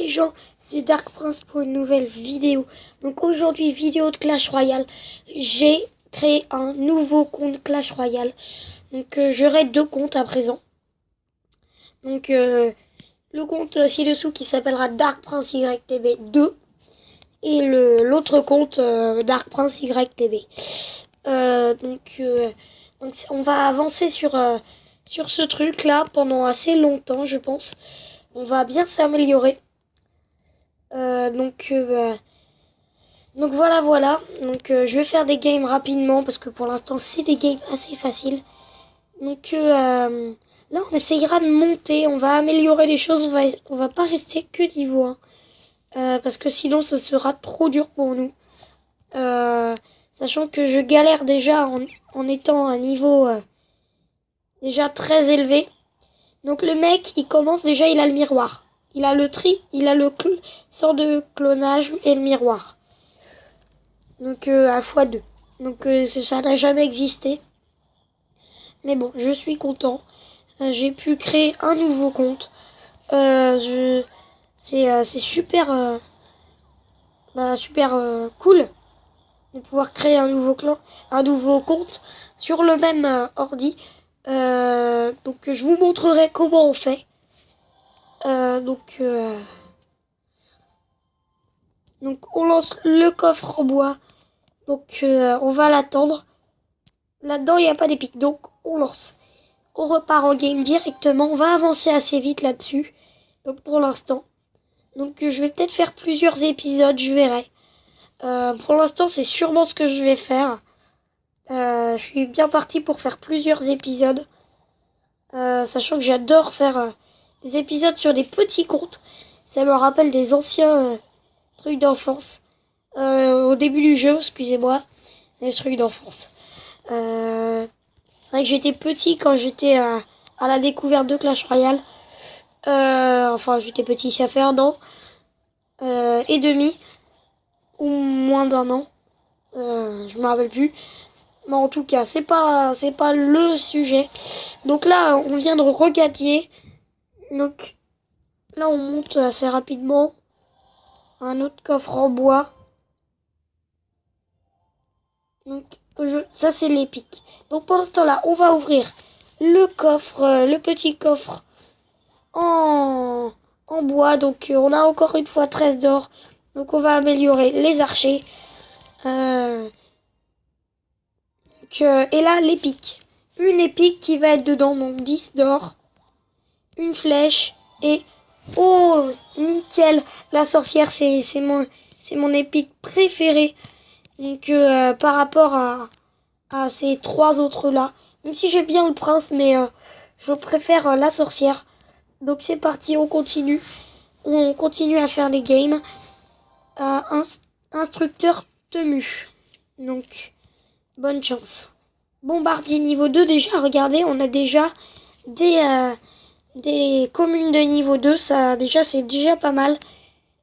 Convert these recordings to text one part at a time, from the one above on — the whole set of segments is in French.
les gens, c'est Dark Prince pour une nouvelle vidéo. Donc aujourd'hui, vidéo de Clash Royale. J'ai créé un nouveau compte Clash Royale. Donc j'aurai deux comptes à présent. Donc le compte ci-dessous qui s'appellera Dark Prince YTB 2. Et l'autre compte Dark Prince YTB. Donc on va avancer sur ce truc là pendant assez longtemps, je pense. On va bien s'améliorer. Donc voilà. Donc je vais faire des games rapidement parce que pour l'instant c'est des games assez faciles. Donc là on essayera de monter, on va améliorer les choses, on va pas rester que niveau 1. Parce que sinon ce sera trop dur pour nous. Sachant que je galère déjà en étant à un niveau déjà très élevé. Donc le mec, il commence déjà, il a le miroir. Il a le il a le sort de clonage et le miroir. Donc à x2. Donc ça n'a jamais existé. Mais bon, je suis content. J'ai pu créer un nouveau compte. C'est super, super cool de pouvoir créer un nouveau compte sur le même ordi. Donc je vous montrerai comment on fait. Donc on lance le coffre en bois. Donc on va l'attendre. Là-dedans il n'y a pas d'épique, donc on lance. On repart en game directement. On va avancer assez vite là-dessus. Donc pour l'instant. Donc je vais peut-être faire plusieurs épisodes, je verrai. Pour l'instant c'est sûrement ce que je vais faire. Je suis bien parti pour faire plusieurs épisodes. Sachant que j'adore faire des épisodes sur des petits comptes. Ça me rappelle des anciens trucs d'enfance. Au début du jeu, excusez-moi. Des trucs d'enfance. C'est vrai que j'étais petit quand j'étais à la découverte de Clash Royale. Enfin, j'étais petit, ça fait 1 an et demi. Ou moins d'1 an. Je me rappelle plus. Mais en tout cas, c'est pas le sujet. Donc là, on vient de regagner. Donc là, on monte assez rapidement. Un autre coffre en bois. Donc ça, c'est l'épique. Donc pour l'instant là, on va ouvrir le coffre, le petit coffre en bois. Donc on a encore une fois 13 d'or. Donc on va améliorer les archers. Et là, l'épique. Une épique qui va être dedans, donc 10 d'or. Une flèche et... Oh, nickel. La sorcière, c'est mon épique préférée. Donc par rapport à ces trois autres là. Même si j'aime bien le prince, mais je préfère la sorcière. Donc c'est parti, on continue. On continue à faire des games. Instructeur Temu. Donc bonne chance. Bombardier niveau 2 déjà, regardez, on a déjà des communes de niveau 2, ça déjà c'est déjà pas mal.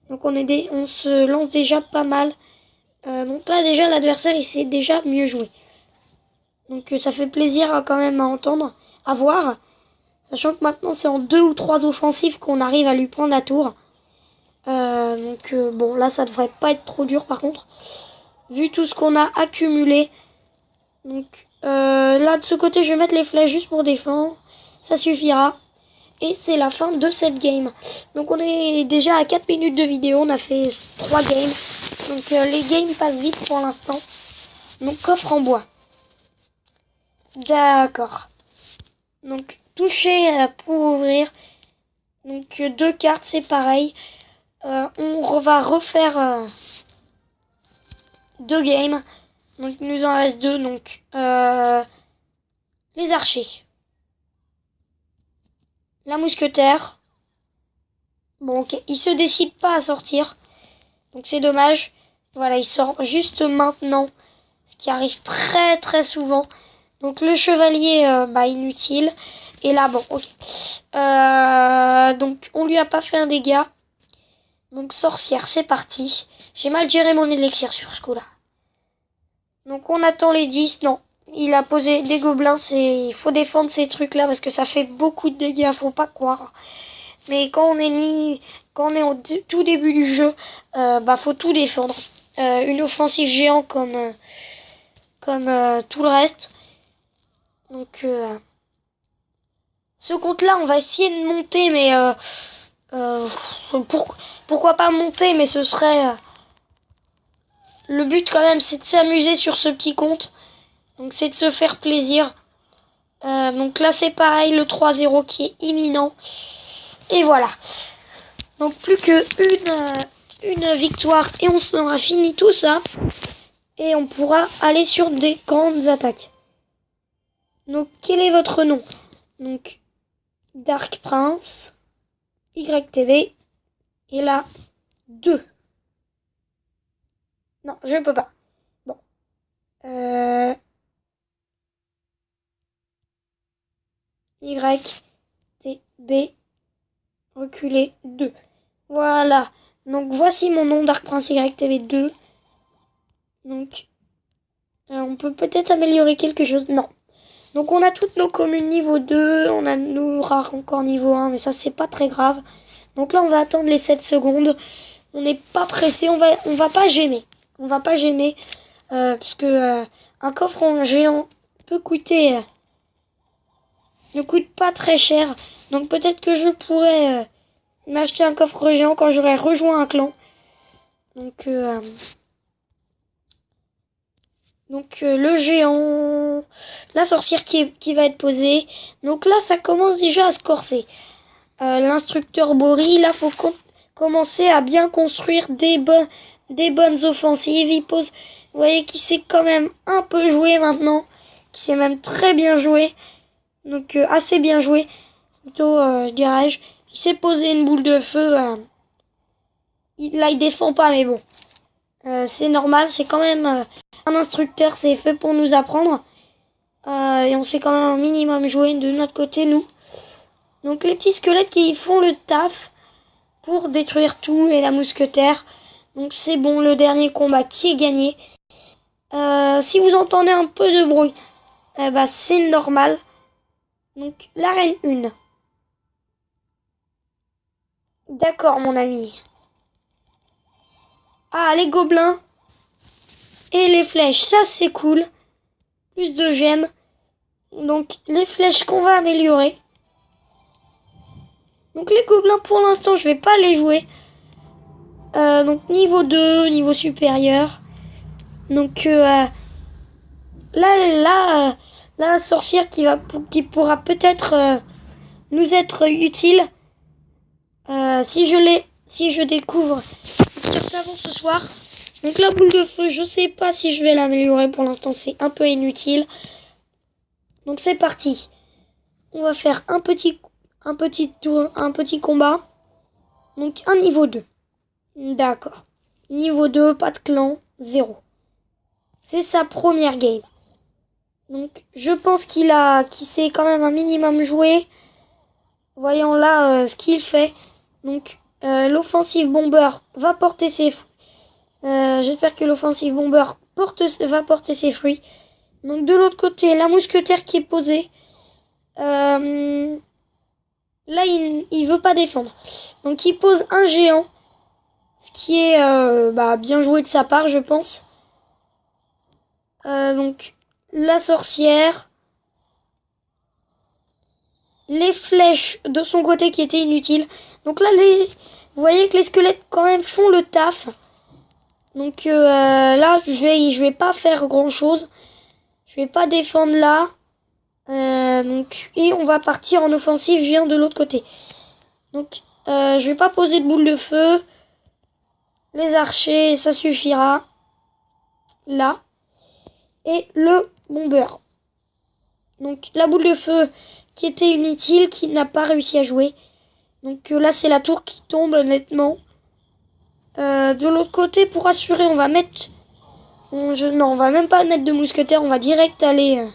Donc on se lance déjà pas mal. Donc là déjà l'adversaire il sait déjà mieux jouer. Donc ça fait plaisir quand même à entendre, à voir. Sachant que maintenant c'est en 2 ou 3 offensives qu'on arrive à lui prendre la tour. Bon là ça devrait pas être trop dur par contre. Vu tout ce qu'on a accumulé. Donc là de ce côté je vais mettre les flèches juste pour défendre. Ça suffira. Et c'est la fin de cette game. Donc on est déjà à 4 minutes de vidéo. On a fait 3 games. Donc les games passent vite pour l'instant. Donc coffre en bois. D'accord. Donc toucher pour ouvrir. Donc 2 cartes c'est pareil. On va refaire 2 games. Donc il nous en reste 2. Donc les archers. La mousquetaire. Bon ok, il se décide pas à sortir. Donc c'est dommage. Voilà, il sort juste maintenant. Ce qui arrive très très souvent. Donc le chevalier, inutile. Et là, bon, ok. Donc on lui a pas fait un dégât. Donc sorcière, c'est parti. J'ai mal géré mon élixir sur ce coup-là. Donc on attend les 10. Non, il a posé des gobelins. Il faut défendre ces trucs-là parce que ça fait beaucoup de dégâts, faut pas croire. Mais quand on est au tout début du jeu, faut tout défendre. Une offensive géant comme tout le reste. Donc ce compte-là, on va essayer de monter, mais euh, pourquoi pas monter, mais ce serait le but quand même, c'est de s'amuser sur ce petit compte. Donc c'est de se faire plaisir. Donc là c'est pareil, le 3-0 qui est imminent. Et voilà. Donc plus que une victoire et on aura fini tout ça. Et on pourra aller sur des grandes attaques. Donc quel est votre nom? Donc Dark Prince, YTV, et là 2. Non, je peux pas. Bon. YTB, reculer 2. Voilà. Donc voici mon nom, Dark Prince YTV 2. Donc on peut peut-être améliorer quelque chose. Non. Donc on a toutes nos communes niveau 2, on a nos rares encore niveau 1, mais ça c'est pas très grave. Donc là on va attendre les 7 secondes. On n'est pas pressé, on va pas gêner. On va pas gêner. Parce que un coffre en géant peut coûter ne coûte pas très cher. Donc peut-être que je pourrais m'acheter un coffre géant quand j'aurai rejoint un clan. Donc le géant, la sorcière qui va être posée. Donc là ça commence déjà à se corser. L'instructeur Bori, là faut commencer à bien construire des bonnes offensives. Il pose, vous voyez qu'il sait quand même un peu jouer maintenant, qu'il sait même très bien jouer. Donc assez bien joué, plutôt dirais-je. Il s'est posé une boule de feu. Là il défend pas, mais bon. C'est normal, c'est quand même un instructeur, c'est fait pour nous apprendre. Et on sait quand même un minimum jouer de notre côté, nous. Donc les petits squelettes qui font le taf pour détruire tout et la mousquetaire. Donc c'est bon, le dernier combat qui est gagné. Si vous entendez un peu de bruit, c'est normal. Donc l'arène 1. D'accord mon ami. Ah, les gobelins et les flèches, ça c'est cool. Plus de gemmes. Donc les flèches qu'on va améliorer. Donc les gobelins pour l'instant je vais pas les jouer. Donc niveau 2, niveau supérieur. Donc la sorcière qui pourra peut-être nous être utile. Si je découvre peut-être avant ce soir. Donc la boule de feu, je sais pas si je vais l'améliorer. Pour l'instant c'est un peu inutile. Donc c'est parti. On va faire un petit combat. Donc un niveau 2. D'accord. Niveau 2, pas de clan, 0. C'est sa première game. Donc je pense qu'il sait quand même un minimum jouer. Voyons là ce qu'il fait. Donc l'offensive bomber va porter ses fruits. J'espère que l'offensive bomber va porter ses fruits. Donc de l'autre côté, la mousquetaire qui est posée. Là, il veut pas défendre. Donc il pose un géant. Ce qui est bien joué de sa part, je pense. Donc la sorcière. Les flèches de son côté qui étaient inutiles. Donc là, vous voyez que les squelettes quand même font le taf. Donc là, je vais pas faire grand chose. Je vais pas défendre là. Et on va partir en offensive géant de l'autre côté. Donc je vais pas poser de boule de feu. Les archers, ça suffira. Là. Et le bomber. Donc la boule de feu qui était inutile, qui n'a pas réussi à jouer. Donc là c'est la tour qui tombe nettement. De l'autre côté, pour assurer, on va mettre... on va même pas mettre de mousquetaire, on va direct aller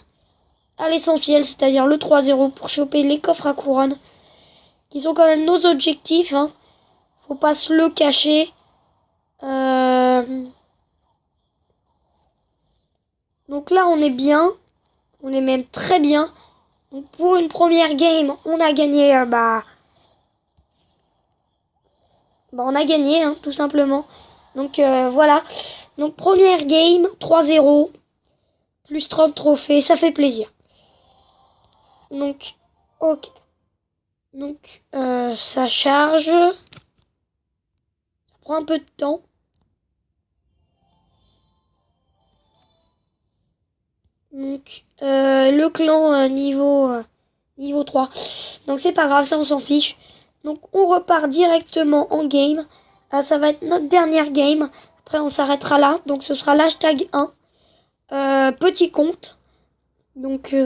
à l'essentiel, c'est-à-dire le 3-0 pour choper les coffres à couronne. Qui sont quand même nos objectifs, hein. Faut pas se le cacher. Donc là on est bien. On est même très bien. Donc pour une première game, on a gagné bah, on a gagné, hein, tout simplement. Donc voilà. Donc première game, 3-0. Plus 30 trophées, ça fait plaisir. Donc, ok. Donc, ça charge. Ça prend un peu de temps. Donc, le clan niveau 3. Donc, c'est pas grave, ça on s'en fiche. Donc, on repart directement en game. Ça va être notre dernière game. Après, on s'arrêtera là. Donc, ce sera l'hashtag 1. Petit compte. Donc,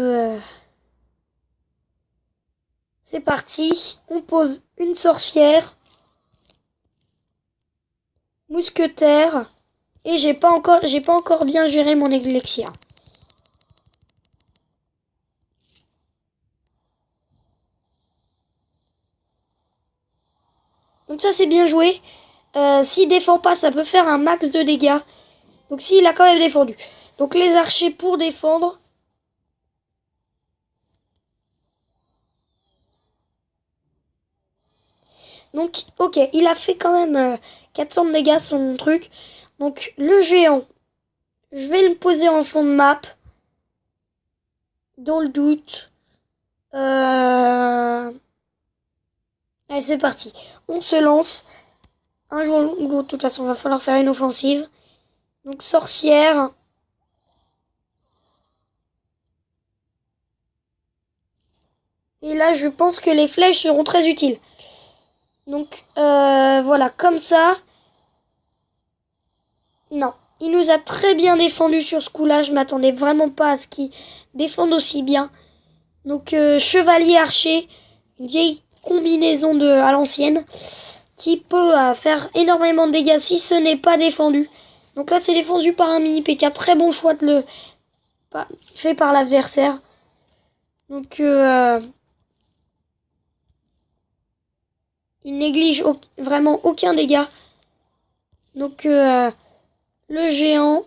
c'est parti. On pose une sorcière. Mousquetaire. Et j'ai pas encore bien géré mon élixir. Donc ça c'est bien joué. S'il défend pas, ça peut faire un max de dégâts. Donc s'il a quand même défendu. Donc les archers pour défendre. Donc ok, il a fait quand même 400 de dégâts son truc. Donc le géant, je vais le poser en fond de map. Dans le doute. Allez c'est parti. On se lance. Un jour ou l'autre, de toute façon, il va falloir faire une offensive. Donc sorcière. Et là, je pense que les flèches seront très utiles. Donc, voilà, comme ça. Non, il nous a très bien défendu sur ce coup-là. Je m'attendais vraiment pas à ce qu'il défende aussi bien. Donc, chevalier archer, une vieille combinaison à l'ancienne, qui peut faire énormément de dégâts si ce n'est pas défendu. Donc là, c'est défendu par un mini PK. Très bon choix fait par l'adversaire. Donc, il néglige vraiment aucun dégât. Donc, le géant.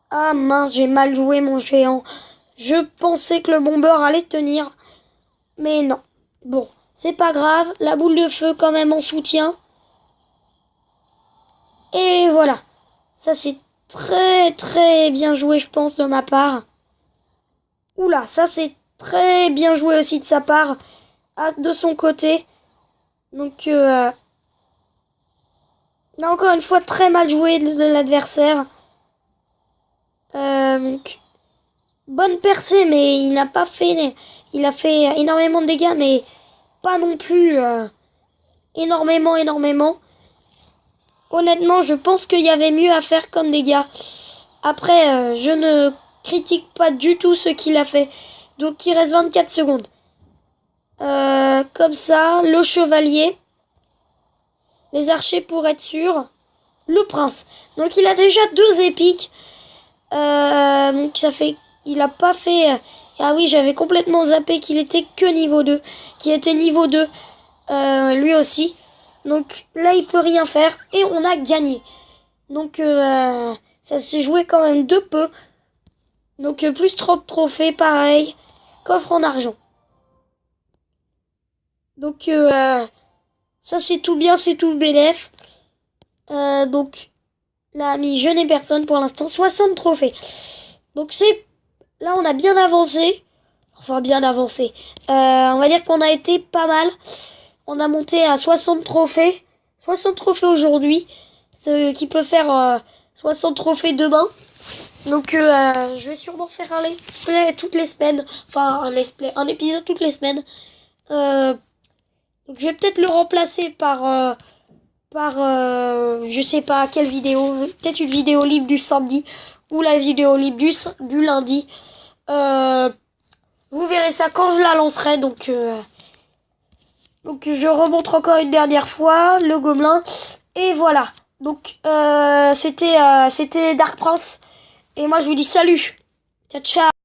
Ah mince, j'ai mal joué mon géant. Je pensais que le bombeur allait tenir. Mais non. Bon, c'est pas grave. La boule de feu quand même en soutien. Et voilà. Ça c'est très très bien joué je pense de ma part. Oula, ça c'est très bien joué aussi de sa part. De son côté. Donc là encore une fois très mal joué de l'adversaire. Donc bonne percée mais il n'a pas fait. Il a fait énormément de dégâts mais pas non plus énormément. Honnêtement, je pense qu'il y avait mieux à faire comme dégâts. Après, je ne critique pas du tout ce qu'il a fait. Donc il reste 24 secondes. Comme ça, le chevalier. Les archers pour être sûr. Le prince. Donc il a déjà 2 épiques. Donc ça fait... Il a pas fait... Ah oui, j'avais complètement zappé qu'il était que niveau 2. Qu'il était niveau 2. Lui aussi. Donc là, il peut rien faire. Et on a gagné. Donc ça s'est joué quand même de peu. Donc plus 30 trophées, pareil. Coffre en argent. Donc ça c'est tout bien, c'est tout bénef. Donc là, je n'ai personne pour l'instant. 60 trophées. Donc c'est... Là, on a bien avancé. Enfin, bien avancé. On va dire qu'on a été pas mal. On a monté à 60 trophées. 60 trophées aujourd'hui. Ce qui peut faire 60 trophées demain. Donc je vais sûrement faire un let's play toutes les semaines. Enfin, un épisode toutes les semaines. Donc je vais peut-être le remplacer par je sais pas quelle vidéo. Peut-être une vidéo libre du samedi. Ou la vidéo libre du lundi. Vous verrez ça quand je la lancerai. Donc je remontre encore une dernière fois le gobelin. Et voilà. Donc c'était Dark Prince. Et moi je vous dis salut. Ciao ciao.